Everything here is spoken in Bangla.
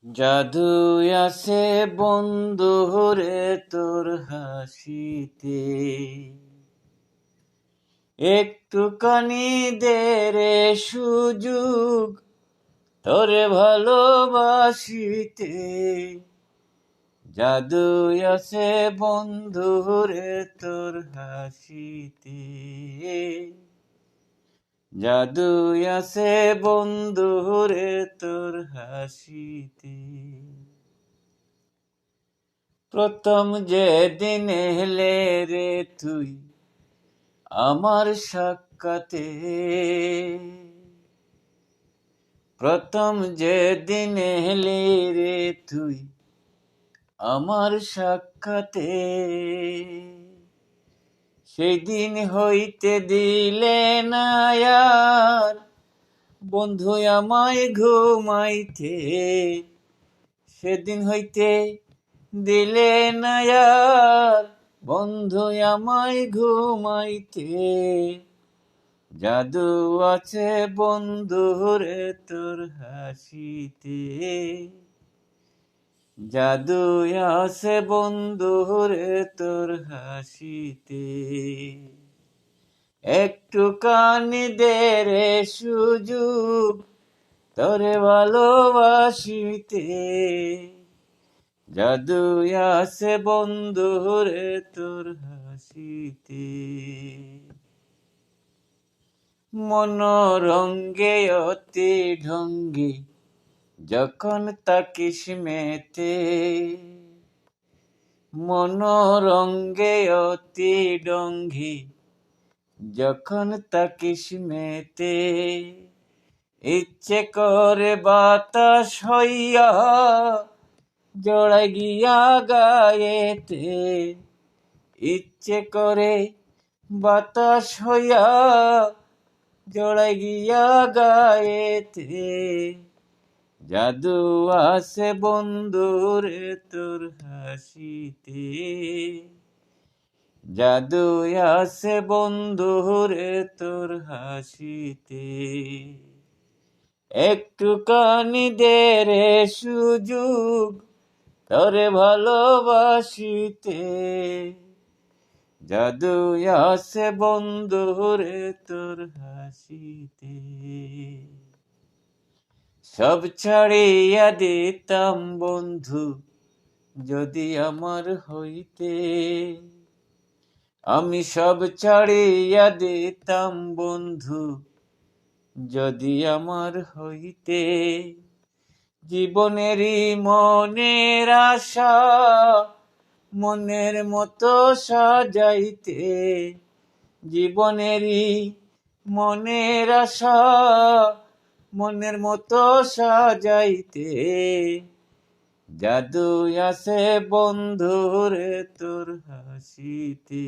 জাদু আছে বন্ধু রে তোর হাসিতে, একটুখানি দে রে সুযোগ তোরে ভালোবাসিতে। জাদু আছে বন্ধু রে তোর হাসিতে, জাদু আছে বন্ধু রে তোর হাসিতে। প্রথম যেদিন এলে রে তুই আমার সাক্ষাতে, প্রথম যেদিন এলি রে তুই আমার সাক্ষাতে, সেই দিন হইতে দিলে না আর বন্ধু আমায় ঘুমাইতে, সেদিন হইতে দিলে না আর বন্ধু আমায় ঘুমাইতে। জাদু আছে বন্ধু রে তোর হাসিতে, জাদু আছে বন্ধু রে তোর হাসিতে। একটুখানি দে রে সুযোগ তোরে ভালোবাসিতে, জাদু আছে বন্ধু রে তোর হাসিতে। মনোরঙ্গে অতি ঢঙ্গে যখন তাকিস মেতে, মনোরঙ্গে অতি ঢঙ্গে যখন তাকিস মেতে, ইচ্ছে করে বাতাস হইয়া জড়াই গিয়া গায়েতে, ইচ্ছে করে বাতাস হইয়া জড়াই গিয়া গায়েতে। জাদু আছে বন্ধু রে তোর হাসিতে, জাদু আছে বন্ধু রে তোর হাসিতে। একটুখানি দে রে সুযোগ তোরে ভালোবাসিতে, জাদু আছে বন্ধু রে তোর হাসিতে। সব ছাড়িয়া দিতাম বন্ধু যদি আমার হইতে, আমি সব ছাড়িয়া দিতাম বন্ধু যদি আমার হইতে। জীবনেরই মনের আশা মনের মতো সাজাইতে, জীবনেরই মনের আশা মনের মতো সাজাইতে। জাদু আছে বন্ধু রে তোর হাসিতে।